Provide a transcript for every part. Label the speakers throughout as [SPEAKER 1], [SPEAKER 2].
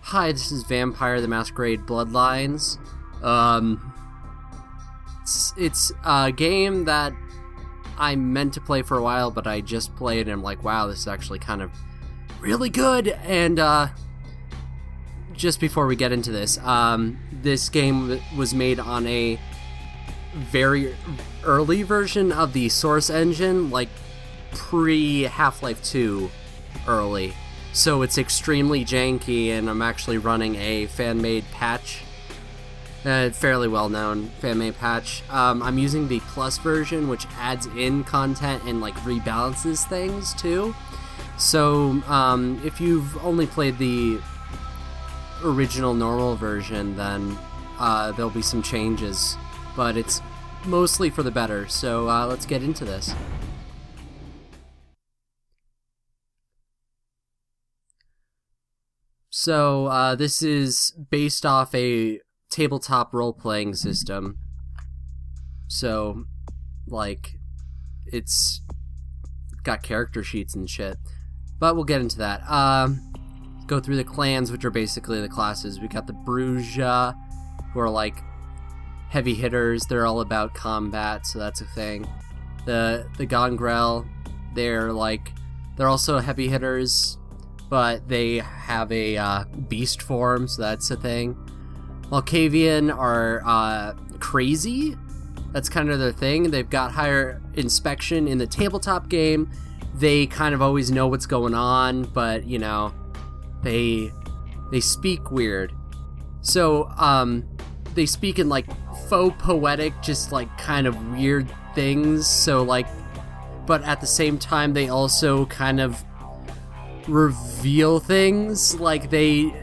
[SPEAKER 1] Hi, this is Vampire the Masquerade Bloodlines. It's a game that I meant to play for a while, but I just played and I'm like, wow, this is actually kind of really good. And just before we get into this, this game was made on a very early version of the Source engine, like pre-Half-Life 2 early. So it's extremely janky, and I'm actually running a fan-made patch, fairly well-known fan-made patch. I'm using the Plus version, which adds in content and like rebalances things too. So if you've only played the original normal version, then there'll be some changes, but it's mostly for the better. So let's get into this. So this is based off a tabletop role-playing system. So, like, it's got character sheets and shit. But we'll get into that. Go through the clans, which are basically the classes. We got the Bruja, who are like heavy hitters. They're all about combat, so that's a thing. The Gongrel, they're also heavy hitters, but they have a beast form, so that's a thing. Malkavian are crazy. That's kind of their thing. They've got higher inspection in the tabletop game. They kind of always know what's going on, but, you know, they speak weird. So, they speak in, like, faux poetic, just, like, kind of weird things. So, like, but at the same time, they also kind of reveal things. Like, they're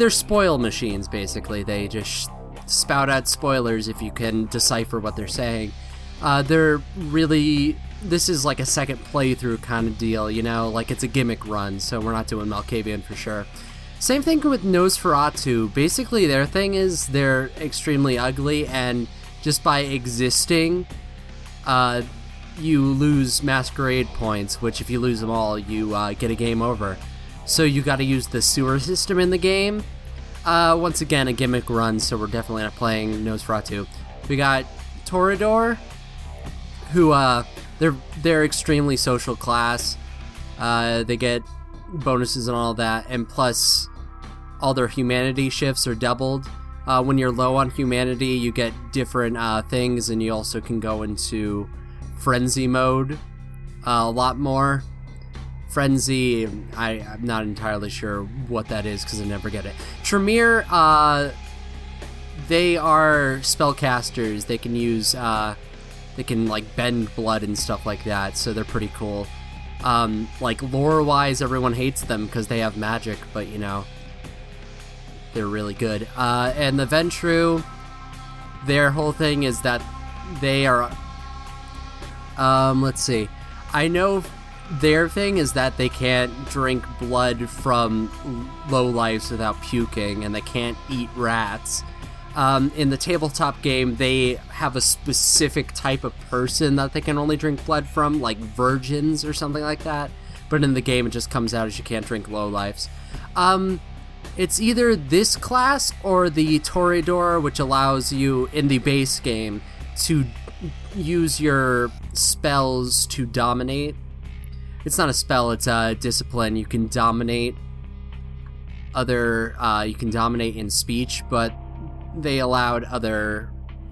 [SPEAKER 1] spoil machines, basically. They just spout out spoilers if you can decipher what they're saying. This is like a second playthrough kind of deal, you know? Like, it's a gimmick run, so we're not doing Malkavian for sure. Same thing with Nosferatu. Basically, their thing is they're extremely ugly, and just by existing, you lose Masquerade points, which if you lose them all, you get a game over. So you gotta use the sewer system in the game. Once again, a gimmick run, so we're definitely not playing Nosferatu. We got Toreador, who, they're extremely social class. They get bonuses and all that, and plus, all their humanity shifts are doubled. When you're low on humanity, you get different things, and you also can go into frenzy mode a lot more. Frenzy, I'm not entirely sure what that is because I never get it. Tremere, they are spellcasters. They can use, they can like bend blood and stuff like that, so they're pretty cool. Like lore-wise, everyone hates them because they have magic, but you know, they're really good. And the Ventru, their whole thing is that they are, let's see, I know their thing is that they can't drink blood from lowlifes without puking, and they can't eat rats. In the tabletop game, they have a specific type of person that they can only drink blood from, like virgins or something like that. But in the game, it just comes out as you can't drink lowlifes. It's either this class or the Toreador, which allows you, in the base game, to use your spells to dominate. It's not a spell, it's a discipline. You can dominate you can dominate in speech, but they allowed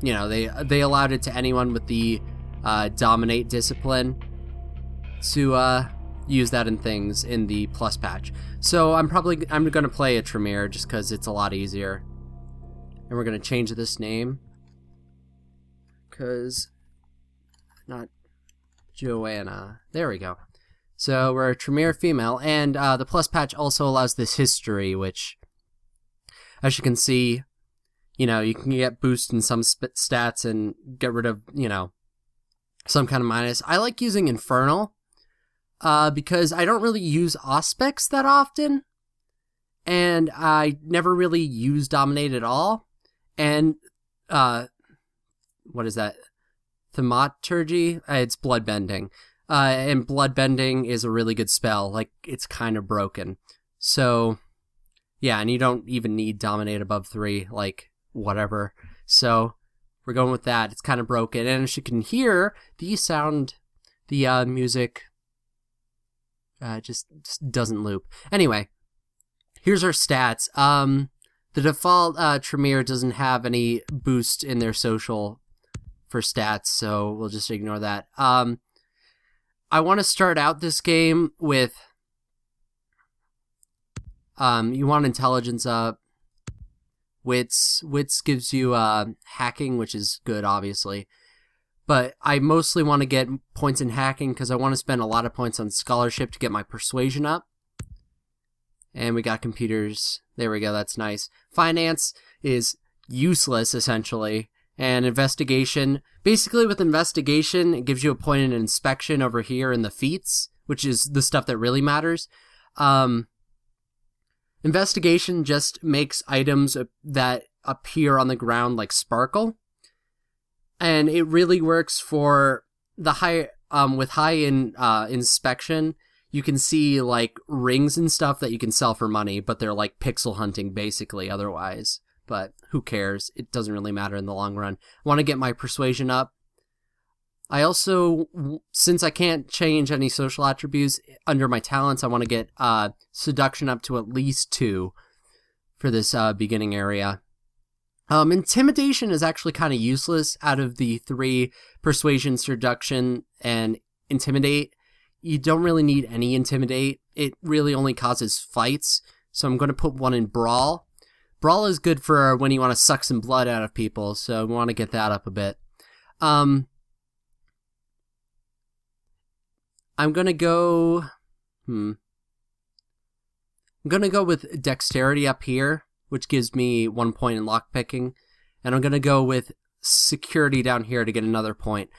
[SPEAKER 1] they allowed it to anyone with the dominate discipline to use that in things in the Plus patch. So I'm going to play a Tremere just because it's a lot easier. And we're going to change this name because not Joanna. There we go. So we're a Tremere female, and the Plus patch also allows this history, which, as you can see, you know, you can get boost in some stats and get rid of, you know, some kind of minus. I like using Infernal, because I don't really use Auspex that often, and I never really use Dominate at all, and, what is that? Thaumaturgy? It's Bloodbending. And Bloodbending is a really good spell. Like, it's kind of broken. So, Yeah, and you don't even need dominate above 3, like, whatever. So we're going with that. It's kind of broken. And as you can hear, the music just doesn't loop. Anyway, here's our stats. The default Tremere doesn't have any boost in their social for stats, so we'll just ignore that. I want to start out this game with you want intelligence up. Wits gives you hacking, which is good, obviously. But I mostly want to get points in hacking because I want to spend a lot of points on scholarship to get my persuasion up. And we got computers. There we go, that's nice. Finance is useless, essentially. And investigation, basically with investigation, it gives you a point in inspection over here in the feats, which is the stuff that really matters. Investigation just makes items that appear on the ground like sparkle. And it really works for the high, with high inspection, you can see like rings and stuff that you can sell for money, but they're like pixel hunting basically otherwise. But who cares? It doesn't really matter in the long run. I want to get my persuasion up. I also, since I can't change any social attributes under my talents, I want to get seduction up to at least 2 for this beginning area. Intimidation is actually kind of useless out of the 3, persuasion, seduction, and intimidate. You don't really need any intimidate. It really only causes fights. So I'm going to put 1 in brawl. Brawl is good for when you want to suck some blood out of people, so we want to get that up a bit. I'm going to go... I'm going to go with dexterity up here, which gives me 1 point in lockpicking. And I'm going to go with security down here to get another point.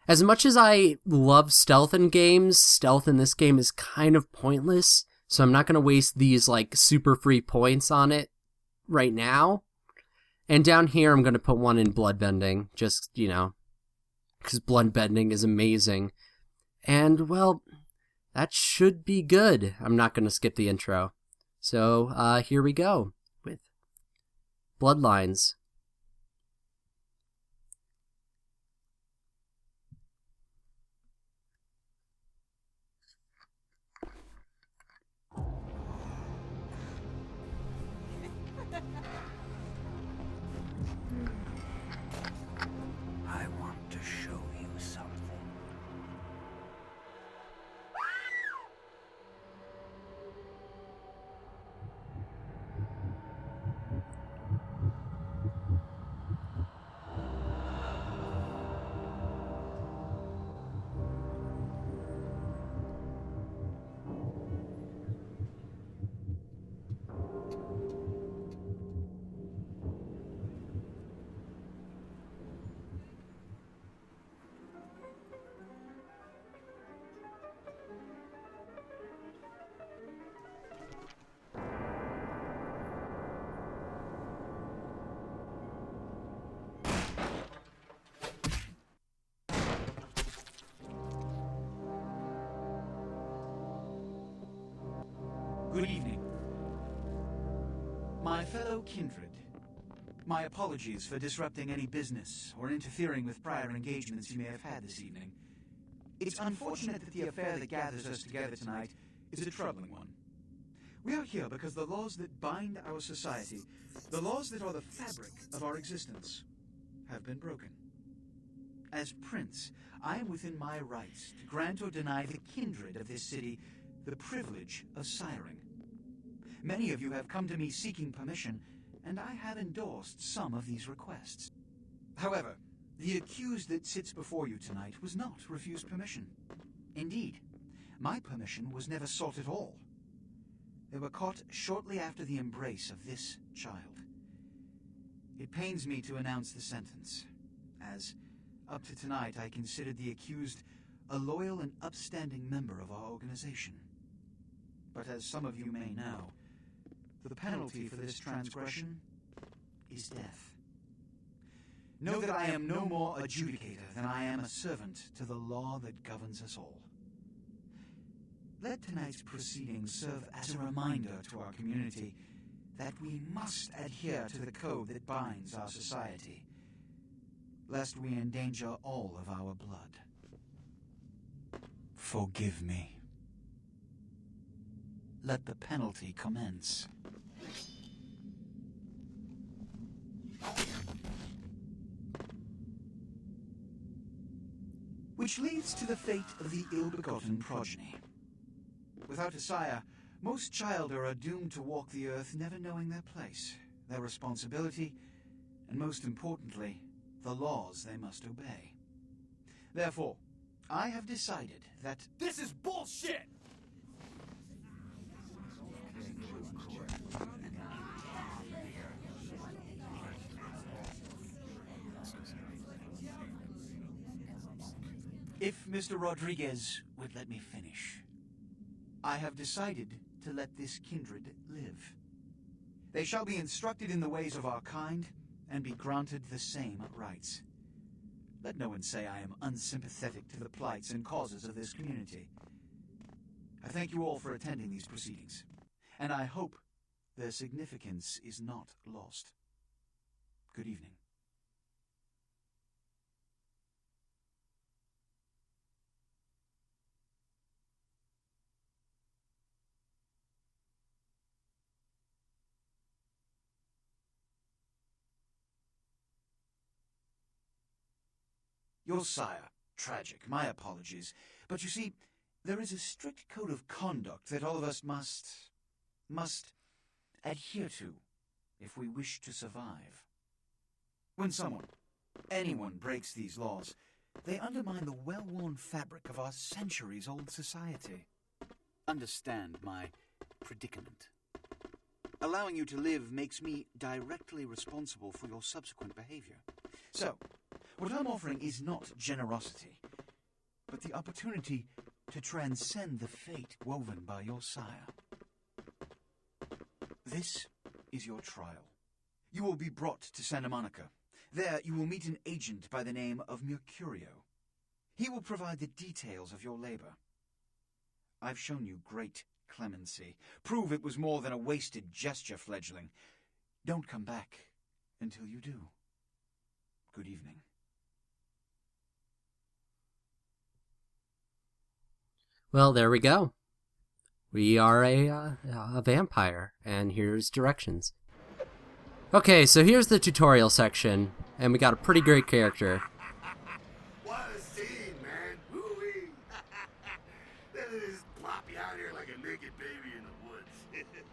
[SPEAKER 1] As much as I love stealth in games, stealth in this game is kind of pointless. So I'm not going to waste these like super free points on it right now. And down here I'm going to put 1 in bloodbending. Just, you know, because bloodbending is amazing. And, well, that should be good. I'm not going to skip the intro. So, here we go with Bloodlines.
[SPEAKER 2] I want to show you something.
[SPEAKER 3] Good evening. My fellow kindred, my apologies for disrupting any business or interfering with prior engagements you may have had this evening. It's unfortunate that the affair that gathers us together tonight is a troubling one. We are here because the laws that bind our society, the laws that are the fabric of our existence, have been broken. As Prince, I am within my rights to grant or deny the kindred of this city the privilege of siring. Many of you have come to me seeking permission, and I have endorsed some of these requests. However, the accused that sits before you tonight was not refused permission. Indeed, my permission was never sought at all. They were caught shortly after the embrace of this child. It pains me to announce the sentence, as up to tonight I considered the accused a loyal and upstanding member of our organization. But as some of you may know, the penalty for this transgression is death. Know that I am no more adjudicator than I am a servant to the law that governs us all. Let tonight's proceedings serve as a reminder to our community that we must adhere to the code that binds our society, lest we endanger all of our blood. Forgive me. Let the penalty commence. Which leads to the fate of the ill-begotten progeny. Without a sire, most childer are doomed to walk the earth never knowing their place, their responsibility, and most importantly, the laws they must obey. Therefore, I have decided that...
[SPEAKER 4] This is bullshit!
[SPEAKER 3] If Mr. Rodriguez would let me finish. I have decided to let this kindred live. They shall be instructed in the ways of our kind, and be granted the same rights. Let no one say I am unsympathetic to the plights and causes of this community. I thank you all for attending these proceedings, and I hope their significance is not lost. Good evening. Your sire, tragic, my apologies. But you see, there is a strict code of conduct that all of us must adhere to if we wish to survive. When anyone breaks these laws, they undermine the well-worn fabric of our centuries-old society. Understand my predicament. Allowing you to live makes me directly responsible for your subsequent behavior. So, what I'm offering is not generosity, but the opportunity to transcend the fate woven by your sire. This is your trial. You will be brought to Santa Monica. There you will meet an agent by the name of Mercurio. He will provide the details of your labor. I've shown you great clemency. Prove it was more than a wasted gesture, fledgling. Don't come back until you do. Good evening.
[SPEAKER 1] Well, there we go. We are a vampire, and here's directions. Okay, so here's the tutorial section, and we got a pretty great character.
[SPEAKER 5] What a scene, man! Woo-wee! Then they just plop you out here like a naked baby in the woods.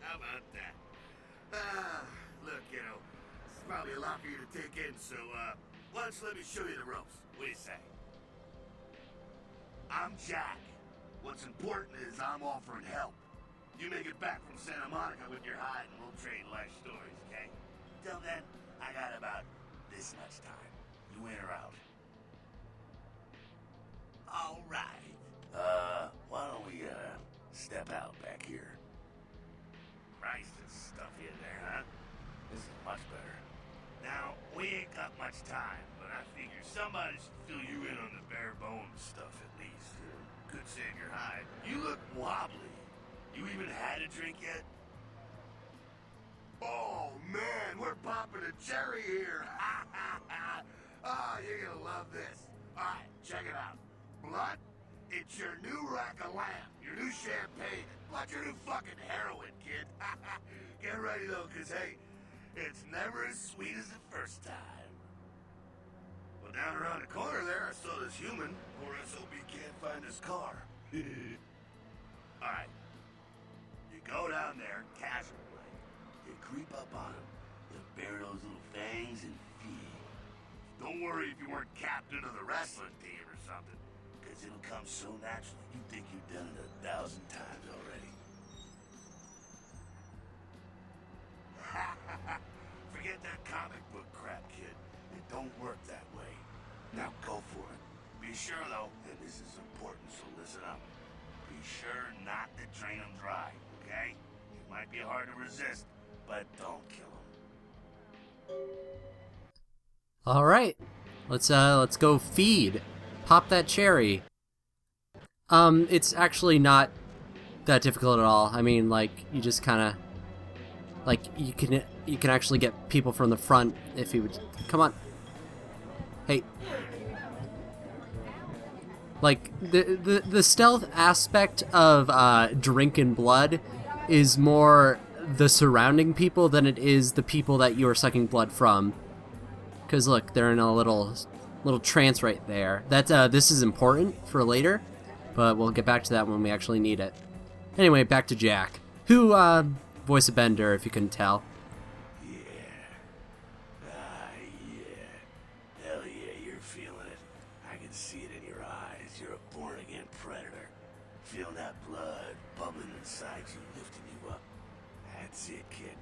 [SPEAKER 5] How about that? Look, it's probably a lot for you to take in, so, why don't you let me show you the ropes? What do you say? I'm Jack. What's important is I'm offering help. You make it back from Santa Monica with your hide and we'll trade life stories, okay? Till then, I got about this much time. You in or out? All right. Why don't we, step out back here? Christ, it's stuffy in there, huh? This is much better. Now, we ain't got much time, but I figure somebody should fill you in on the bare bones stuff at least. Could save your hide. You look wobbly. You even had a drink yet? Oh, man, we're popping a cherry here. Oh, you're gonna love this. All right, check it out. Blood, it's your new rack of lamb, your new champagne, like your new fucking heroin, kid. Get ready, though, because, hey, it's never as sweet as the first time. Well, down around the corner there, I saw this human, or SOB can't find his car. Alright. You go down there, casual like. You creep up on him. You bare those little fangs and feed. Don't worry if you weren't captain of the wrestling team or something, because it'll come so naturally you think you've done it 1,000 times already. Forget that comic book crap, kid. It don't work that way. Now go for it. Be sure, though, and this is important, so listen up. Be sure not to drain them dry, okay? It might be hard to resist, but don't kill them.
[SPEAKER 1] All right, let's go feed. Pop that cherry. It's actually not that difficult at all. I mean, like, you just kind of Like, you can actually get people from the front if you would... Come on. Hey. Like, the stealth aspect of drinking blood is more the surrounding people than it is the people that you are sucking blood from. Because look, they're in a little trance right there. This is important for later, but we'll get back to that when we actually need it. Anyway, back to Jack, who voice a Bender, if you couldn't tell.
[SPEAKER 5] Hell yeah, you're feeling it. I can see it in your eyes. You're a born-again predator. Feel that blood bubbling inside you, lifting you up. That's it, kid.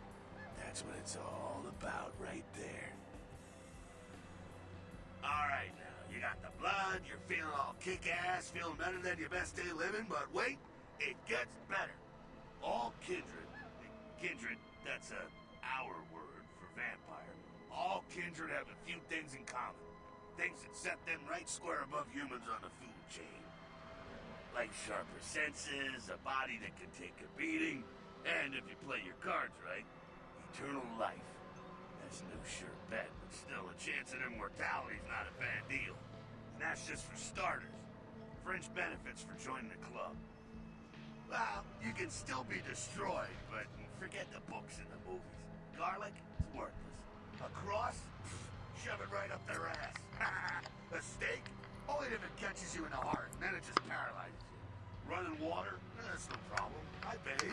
[SPEAKER 5] That's what it's all about right there. Alright now, you got the blood, you're feeling all kick-ass, feeling better than your best day living, but wait, it gets better. All kindred, that's our word for vampire. All kindred have a few things in common. Things that set them right square above humans on the food chain. Like sharper senses, a body that can take a beating, and if you play your cards right, eternal life. That's no sure bet, but still a chance at immortality's not a bad deal. And that's just for starters. Fringe benefits for joining the club. Well, you can still be destroyed, but forget the books and the movies. Garlic, it's worthless. A cross? Shove it right up their ass. A stake? Only if it catches you in the heart, and then it just paralyzes you. Running water? That's no problem. I bathe.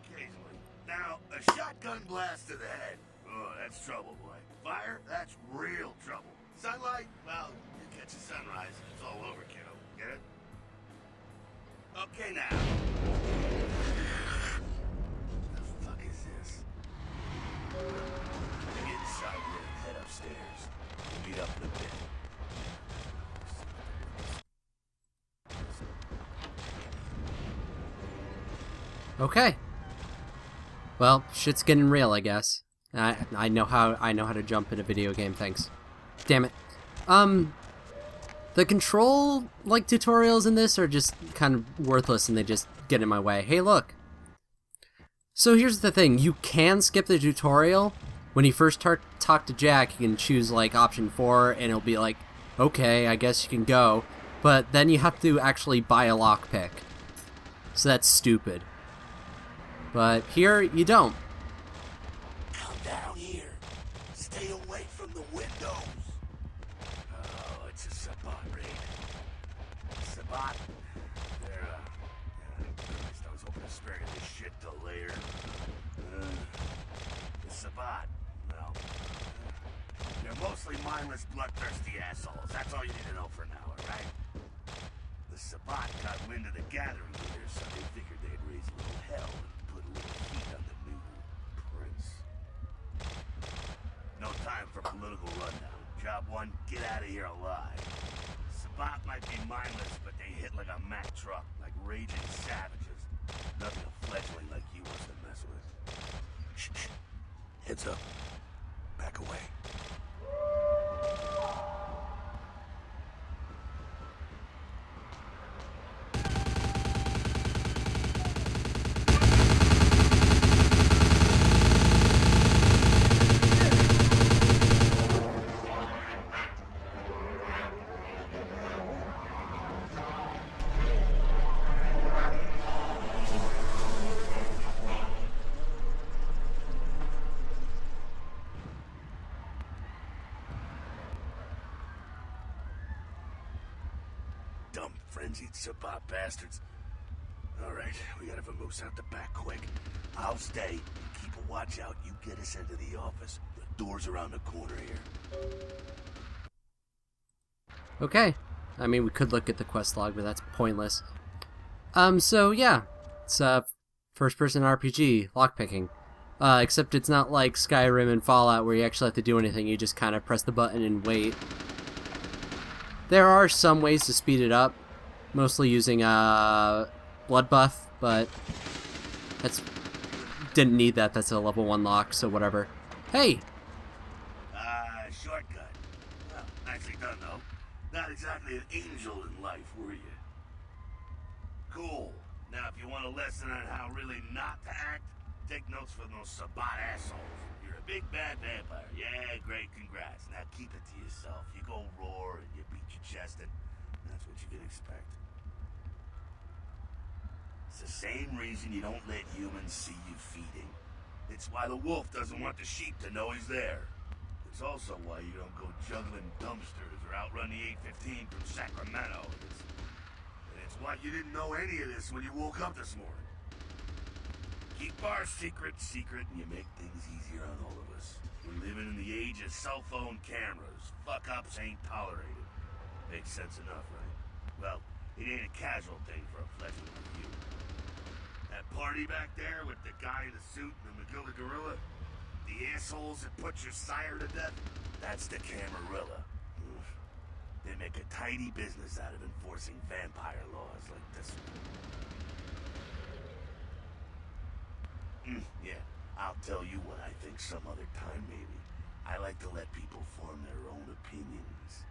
[SPEAKER 5] Occasionally. Now, a shotgun blast to the head. Oh, that's trouble, boy. Fire? That's real trouble. Sunlight? Well, you catch a sunrise and it's all over, kiddo. Get it? Okay, now. The fuck is this? Get inside here and head upstairs. We'll meet up in a bit.
[SPEAKER 1] Okay. Well, shit's getting real, I guess. I know how to jump in a video game. Thanks. Damn it. The control tutorials in this are just kind of worthless, and they just get in my way. Hey, look. So here's the thing: you can skip the tutorial. When you first talk to Jack, you can choose option 4, and it'll be like, okay, I guess you can go. But then you have to actually buy a lockpick. So that's stupid. But here, you don't.
[SPEAKER 5] Come down here. Stay away from the windows. Oh, it's a Sabat raid. Sabat? They're, Christ, I was hoping to spare you this shit till later. The Sabat, well, they're mostly mindless, bloodthirsty assholes. That's all you need to know for now, alright? The Sabat got wind of the gathering leaders, so they figured they'd raise a little hell and put a little heat on the new prince. No time for political rundown. Job 1, get out of here alive. Sabat might be mindless, but they hit like a Mack truck, like raging savages. Nothing a fledgling like you wants to mess with. Shh, shh. Heads up. Back away. Dumb, frenzied Sabat bastards. Alright, we gotta vamoose out the back quick. I'll stay. Keep a watch out. You get us into the office. The door's around the corner here.
[SPEAKER 1] Okay. I mean, we could look at the quest log, but that's pointless. So yeah. It's a first-person RPG, lockpicking. Except it's not like Skyrim and Fallout where you actually have to do anything. You just kind of press the button and wait. There are some ways to speed it up, mostly using blood buff, but didn't need that. That's a level 1 lock, so whatever. Hey!
[SPEAKER 5] Shortcut. Well, nicely done, though. Not exactly an angel in life, were you? Cool. Now, if you want a lesson on how really not to act, take notes from those Sabat assholes. You're a big bad vampire. Yeah, great, congrats. Now keep it to yourself. You go roar and you beat your chest, and that's what you can expect. It's the same reason you don't let humans see you feeding. It's why the wolf doesn't want the sheep to know he's there. It's also why you don't go juggling dumpsters or outrun the 815 from Sacramento. It's why you didn't know any of this when you woke up this morning. Keep our secret, and you make things easier on all of us. We're living in the age of cell phone cameras. Fuck-ups ain't tolerated. Makes sense enough, right? Well, it ain't a casual thing for a fledgling like you. That party back there with the guy in the suit and the Magilla gorilla? The assholes that put your sire to death? That's the Camarilla. They make a tidy business out of enforcing vampire laws like this one. Yeah, I'll tell you what I think some other time, maybe. I like to let people form their own opinions.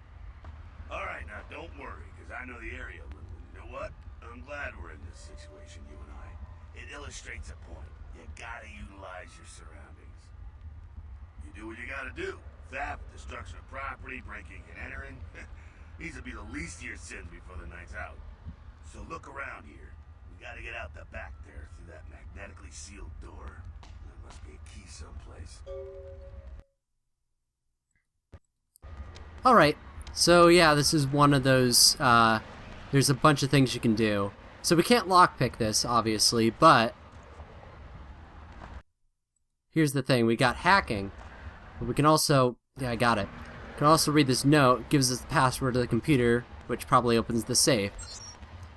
[SPEAKER 5] Alright, now don't worry, because I know the area a little. You know what? I'm glad we're in this situation, you and I. It illustrates a point. You gotta utilize your surroundings. You do what you gotta do. Theft, destruction of property, breaking and entering. These will be the least of your sins before the night's out. So look around here. We gotta get out the back there through that magnetically sealed door. There must be a key someplace.
[SPEAKER 1] Alright, so yeah, this is one of those, there's a bunch of things you can do. So we can't lockpick this, obviously, but here's the thing, we got hacking, but we can also, yeah, I got it. We can also read this note, gives us the password to the computer, which probably opens the safe.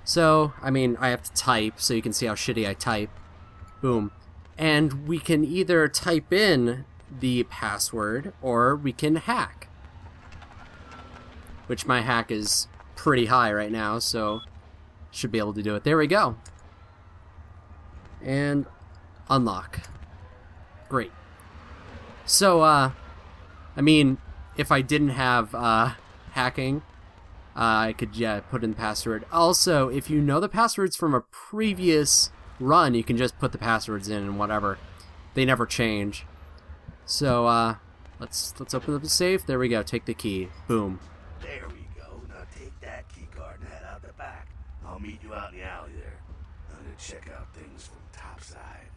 [SPEAKER 1] So, I mean, I have to type, so you can see how shitty I type. Boom. And we can either type in the password, or we can hack. Which my hack is pretty high right now, so should be able to do it. There we go. And unlock. Great. So, I mean, if I didn't have hacking, I could, yeah, put in the password. Also, if you know the passwords from a previous run, you can just put the passwords in and whatever. They never change. So, let's open up the safe. There we go. Take the key. Boom.
[SPEAKER 5] There we go. Now take that key card and head out the back. I'll meet you out in the alley there. I'm gonna check out things from topside.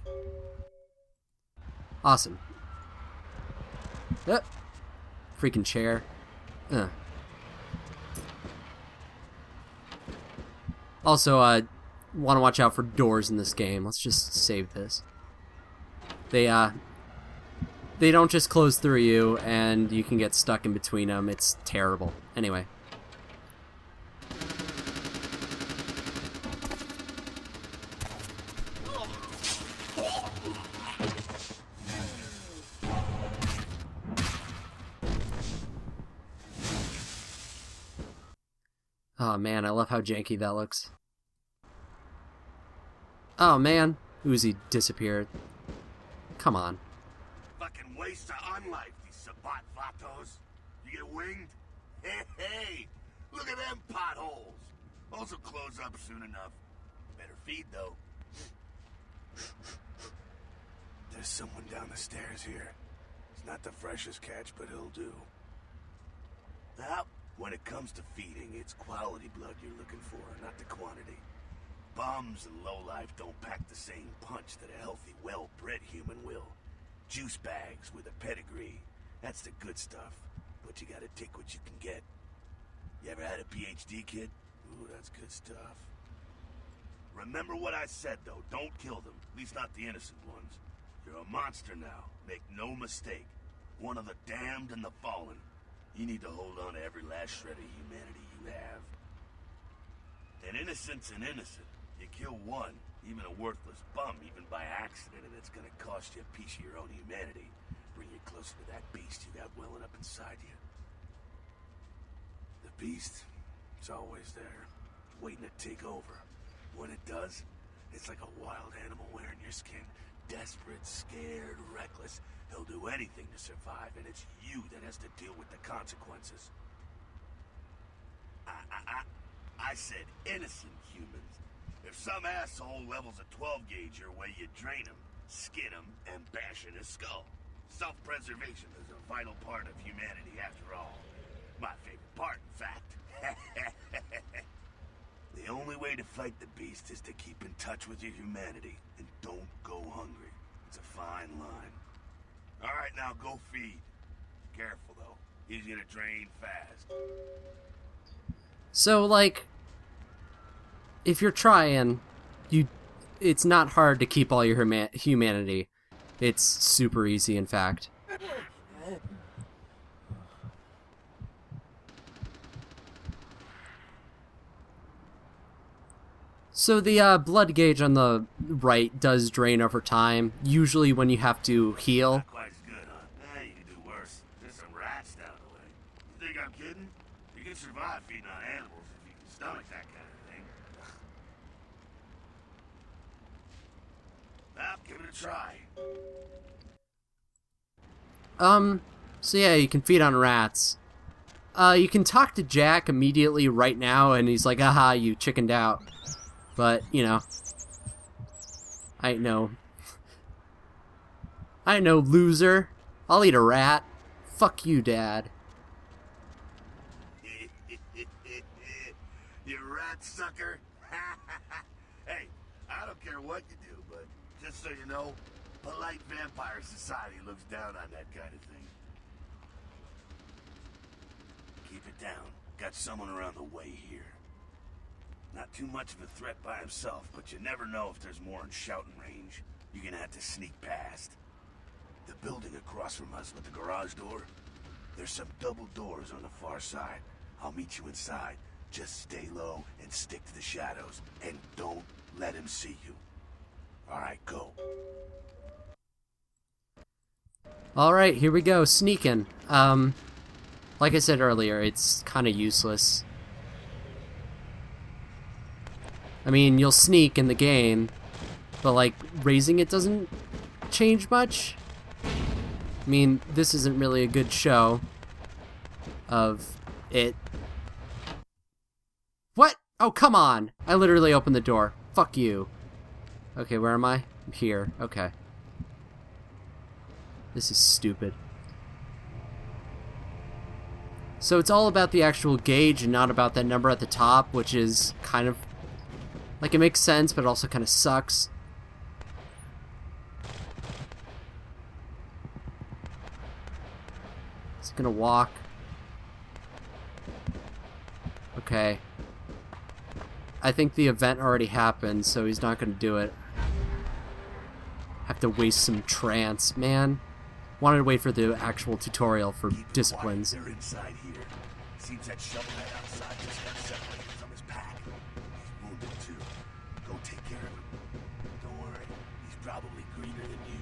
[SPEAKER 1] Awesome. Freaking chair. Also, want to watch out for doors in this game. Let's just save this. They don't just close through you, and you can get stuck in between them. It's terrible. Anyway. Oh man, I love how janky that looks. Oh man, Uzi disappeared. Come on.
[SPEAKER 5] Fucking waste of unlife, these Sabat vatos. You get winged? Hey, look at them potholes. Those will close up soon enough. Better feed, though. There's someone down the stairs here. It's not the freshest catch, but he'll do. Now, when it comes to feeding, it's quality blood you're looking for, not the quantity. Bums and lowlife don't pack the same punch that a healthy, well-bred human will. Juice bags with a pedigree. That's the good stuff. But you gotta take what you can get. You ever had a PhD, kid? Ooh, that's good stuff. Remember what I said, though. Don't kill them. At least not the innocent ones. You're a monster now. Make no mistake. One of the damned and the fallen. You need to hold on to every last shred of humanity you have. An innocent's an innocent. You kill one, even a worthless bum, even by accident, and it's gonna cost you a piece of your own humanity. Bring you closer to that beast you got welling up inside you. The beast, it's always there, waiting to take over. When it does, it's like a wild animal wearing your skin. Desperate, scared, reckless. He'll do anything to survive, and it's you that has to deal with the consequences. I said innocent humans. If some asshole levels a 12 gauge your way, you drain him. skin him, and bash in his skull. Self-preservation is a vital part of humanity after all. My favorite part, in fact. The only way to fight the beast is to keep in touch with your humanity, and don't go hungry. It's a fine line. Alright, now go feed. Careful, though. He's gonna drain fast.
[SPEAKER 1] So, like, if you're trying, it's not hard to keep all your humanity. It's super easy, in fact. So the blood gauge on the right does drain over time, usually when you have to heal.
[SPEAKER 5] Not quite as good, huh? You can do worse. There's some rats down the way. You think I'm kidding? You can survive feeding on animals if you can stomach that kind of thing. Well, give it a try.
[SPEAKER 1] So yeah, you can feed on rats. You can talk to Jack immediately right now, and he's like, aha, you chickened out. But, you know, I ain't no loser. I'll eat a rat. Fuck you, Dad.
[SPEAKER 5] You rat sucker. Hey, I don't care what you do, but just so you know, polite vampire society looks down on that kind of thing. Keep it down. Got someone around the way here. Not too much of a threat by himself, but you never know if there's more in shouting range. You're gonna have to sneak past. The building across from us with the garage door, there's some double doors on the far side. I'll meet you inside. Just stay low and stick to the shadows, and don't let him see you. Alright, go.
[SPEAKER 1] Alright, here we go, sneaking. Like I said earlier, it's kind of useless. I mean, you'll sneak in the game, but like, raising it doesn't change much. I mean, this isn't really a good show of it. What? Oh, come on! I literally opened the door. Fuck you. Okay, where am I? I'm here. Okay. This is stupid. So it's all about the actual gauge and not about that number at the top, which is kind of... like, it makes sense, but it also kind of sucks. Is he gonna walk? Okay. I think the event already happened, so he's not gonna do it. Have to waste some trance, man. Wanted to wait for the actual tutorial for disciplines.
[SPEAKER 5] They're inside here. Seems that shovelhead outside just got separated from his pack. He's wounded too. Go take care of him. Don't worry, he's probably greener than you.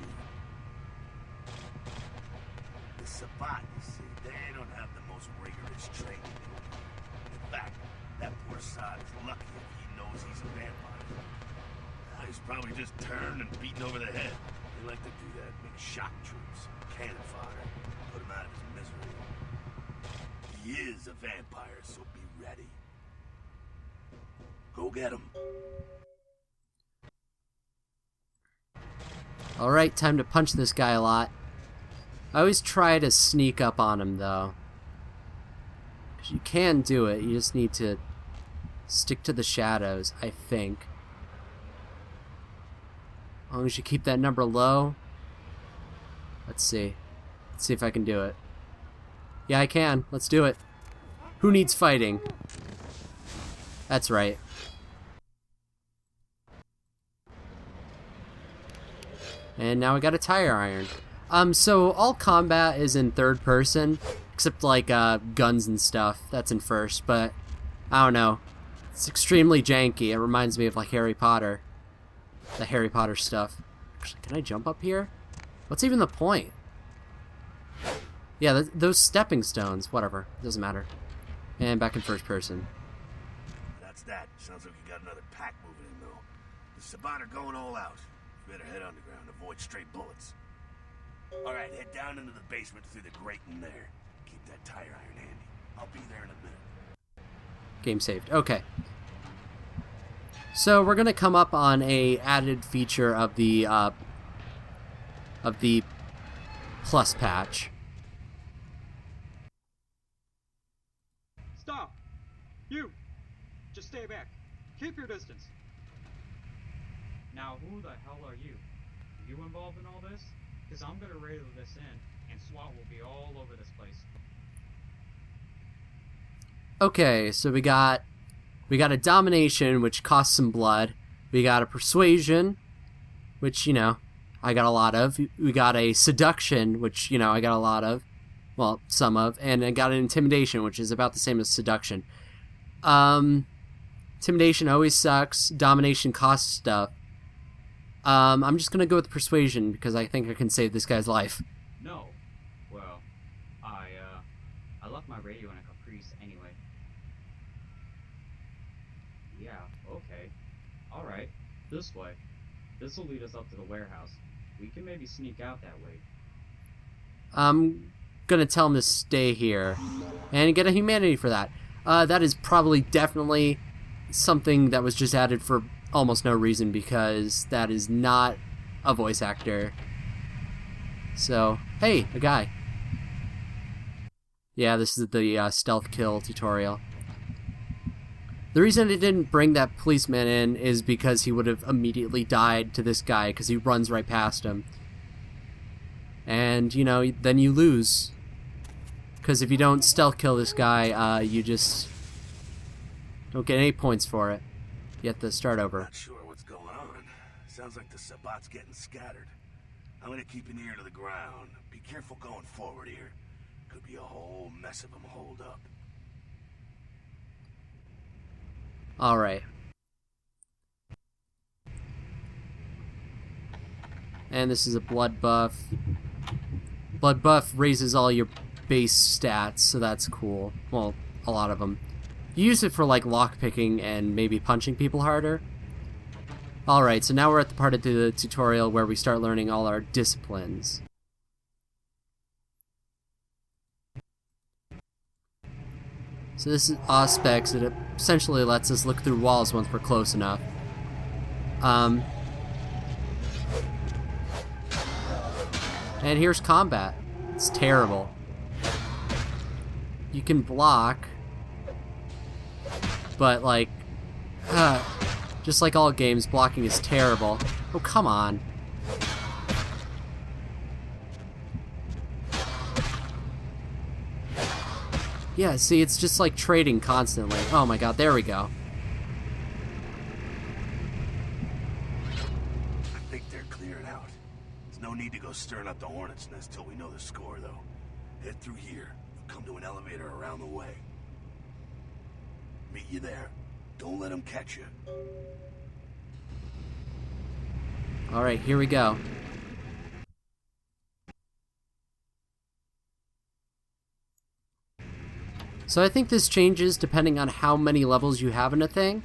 [SPEAKER 5] The Sabat, you see, they don't have the most rigorous training. In fact, that poor sod is lucky if he knows he's a vampire. He's probably just turned and beaten over the head. They like to do that, make shock troops, cannon fodder, put him out of his misery. He is a vampire, so be ready. Go get him.
[SPEAKER 1] Alright, time to punch this guy a lot. I always try to sneak up on him, though. Because you can do it, you just need to stick to the shadows, I think. As long as you keep that number low. Let's see. Let's see if I can do it. Yeah, I can. Let's do it. Who needs fighting? That's right. And now I got a tire iron. So all combat is in third person, except like guns and stuff. That's in first, but I don't know. It's extremely janky. It reminds me of like Harry Potter. The Harry Potter stuff. Actually, can I jump up here? What's even the point? Yeah, those stepping stones. Whatever. Doesn't matter. And back in first person.
[SPEAKER 5] That's that. Sounds like you got another pack moving in, though. The Sabat are going all out. You better head underground. Avoid stray bullets. Alright, head down into the basement through the grate in there. Keep that tire iron handy. I'll be there in a minute.
[SPEAKER 1] Game saved. Okay. So we're gonna come up on a added feature of the of the plus patch.
[SPEAKER 4] Stop! You! Just stay back. Keep your distance. Now, who the hell are you? Are you involved in all this? Because I'm gonna radio this in, and SWAT will be all over this place.
[SPEAKER 1] Okay, so we got a domination, which costs some blood. We got a persuasion, which, you know, I got a lot of. We got a seduction, which, you know, I got a lot of. Well, some of. And I got an intimidation, which is about the same as seduction. Intimidation always sucks. Domination costs stuff. I'm just gonna go with persuasion because I think I can save this guy's life.
[SPEAKER 4] No. Well, I left my radio in a Caprice anyway. Yeah, okay. Alright, this way. This will lead us up to the warehouse. We can maybe sneak out that way.
[SPEAKER 1] I'm gonna tell him to stay here and get a humanity for that. That is probably definitely something that was just added for almost no reason because that is not a voice actor. So, hey, a guy. Yeah, this is the stealth kill tutorial. The reason I didn't bring that policeman in is because he would have immediately died to this guy because he runs right past him. And, you know, then you lose. Because if you don't stealth kill this guy, you just don't get any points for it. You have to start over.
[SPEAKER 5] Not sure what's going on. Sounds like the Sabat's getting scattered. I'm gonna keep an ear to the ground. Be careful going forward here. Could be a whole mess of them holed up.
[SPEAKER 1] Alright. And this is a blood buff. Blood buff raises all your base stats, so that's cool. Well, a lot of them. You use it for like lockpicking and maybe punching people harder. Alright, so now we're at the part of the tutorial where we start learning all our disciplines. So this is Auspex. It essentially lets us look through walls once we're close enough. And here's combat. It's terrible. You can block, but like, just like all games, blocking is terrible. Oh, come on. Yeah, see, it's just like trading constantly. Oh my god, there we go.
[SPEAKER 5] I think they're clearing out. There's no need to go stirring up the hornet's nest till we know the score, though. Head through here. You'll come to an elevator around the way. Meet you there. Don't let them catch you.
[SPEAKER 1] Alright, here we go. So I think this changes depending on how many levels you have in a thing.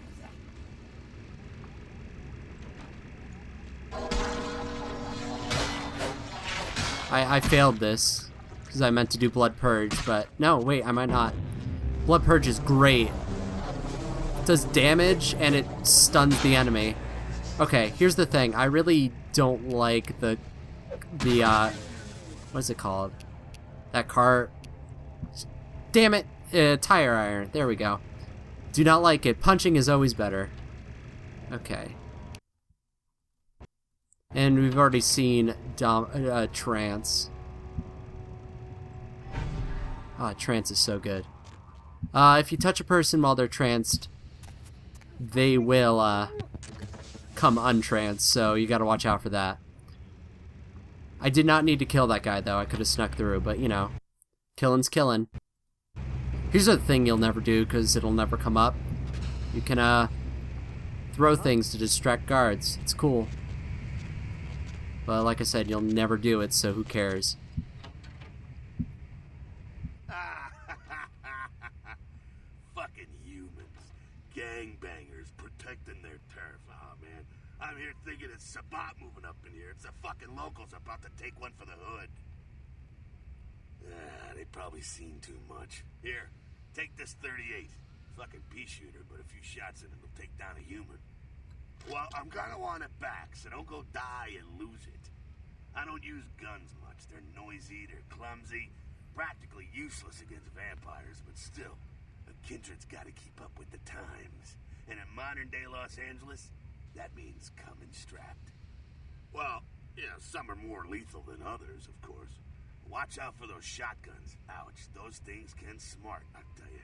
[SPEAKER 1] I failed this because I meant to do Blood Purge, but no, wait, I might not. Blood Purge is great. It does damage and it stuns the enemy. Okay, here's the thing. I really don't like the what is it called? That car. Damn it. Tire iron. There we go. Do not like it. Punching is always better. Okay. And we've already seen trance. Ah, trance is so good. If you touch a person while they're tranced, they will come untranced, so you gotta watch out for that. I did not need to kill that guy, though. I could have snuck through, but, you know, killing's killing. Here's a thing you'll never do, because it'll never come up. You can, throw things to distract guards. It's cool. But like I said, you'll never do it, so who cares?
[SPEAKER 5] Fucking humans. Gangbangers protecting their turf. Oh, man. I'm here thinking it's Sabat moving up in here. It's the fucking locals about to take one for the hood. They probably seen too much. Here, take this 38. Fucking pea shooter, but a few shots in it will take down a human. Well, I'm gonna want it back, so don't go die and lose it. I don't use guns much. They're noisy, they're clumsy, practically useless against vampires, but still, a kindred's gotta keep up with the times. And in modern-day Los Angeles, that means coming strapped. Well, yeah, some are more lethal than others, of course. Watch out for those shotguns. Ouch, those things can smart, I tell you.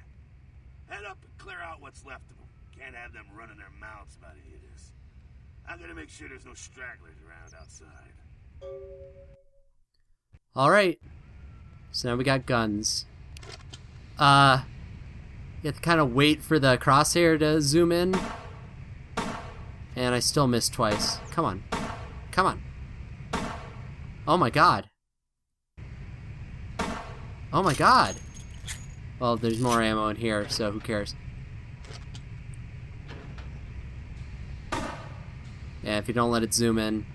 [SPEAKER 5] Head up and clear out what's left of them. Can't have them running their mouths about any of this. I'm gonna make sure there's no stragglers around outside.
[SPEAKER 1] Alright. So now we got guns. You have to kind of wait for the crosshair to zoom in. And I still missed twice. Come on. Come on. Oh my god. Oh my god. Well, there's more ammo in here, so who cares? Yeah, if you don't let it zoom in.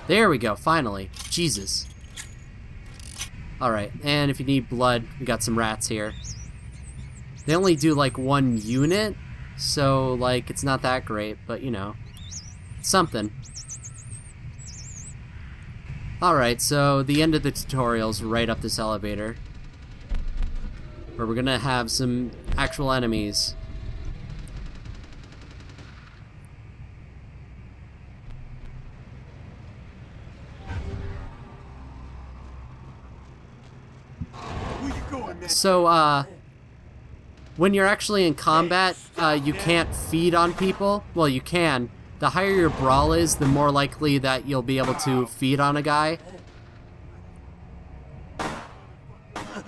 [SPEAKER 1] There we go, finally. Jesus. Alright, and if you need blood, we got some rats here. They only do like 1 unit, so like it's not that great, but you know, something. Alright, so the end of the tutorial's right up this elevator, where we're gonna have some actual enemies. So, when you're actually in combat, you can't feed on people. Well, you can. The higher your brawl is, the more likely that you'll be able to feed on a guy.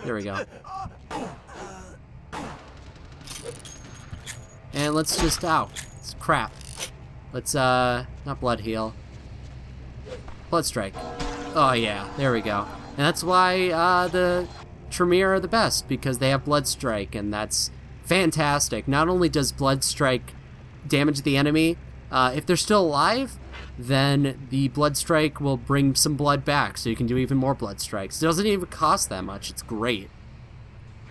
[SPEAKER 1] There we go. And let's just, ow, it's crap. Let's, not blood heal. Blood strike. Oh yeah, there we go. And that's why, the Tremere are the best, because they have blood strike, and that's fantastic. Not only does blood strike damage the enemy, if they're still alive, then the blood strike will bring some blood back, so you can do even more blood strikes. It doesn't even cost that much. It's great.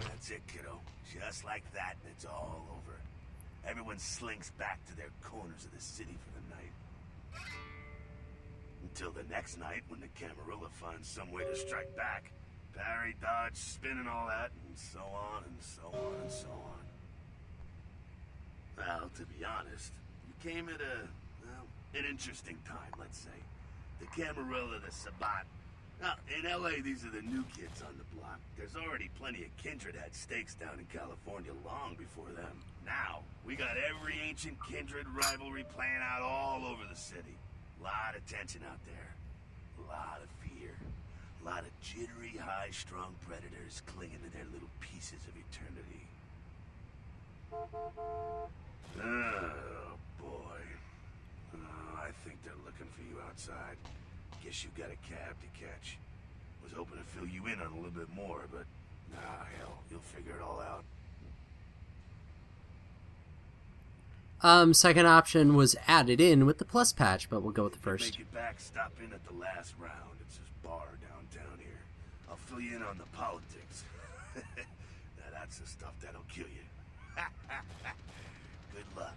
[SPEAKER 5] That's it, kiddo. Just like that, and it's all over. Everyone slinks back to their corners of the city for the night. Until the next night, when the Camarilla finds some way to strike back. Parry, dodge, spin, and all that, and so on, and so on, and so on. Well, to be honest, you came at an interesting time, let's say. The Camarilla, the Sabat. Now, in LA, these are the new kids on the block. There's already plenty of kindred had stakes down in California long before them. Now, we got every ancient kindred rivalry playing out all over the city. Lot of tension out there. A lot of fear. A lot of jittery, high-strung predators clinging to their little pieces of eternity. Oh, boy. Oh, I think they're looking for you outside. Guess you got a cab to catch. Was hoping to fill you in on a little bit more, but nah, hell, you'll figure it all out.
[SPEAKER 1] Second option was added in with the plus patch, but we'll go with the first.
[SPEAKER 5] Make it back, stop in at the last round. It's this bar downtown here. I'll fill you in on the politics. Now that's the stuff that'll kill you. Good luck.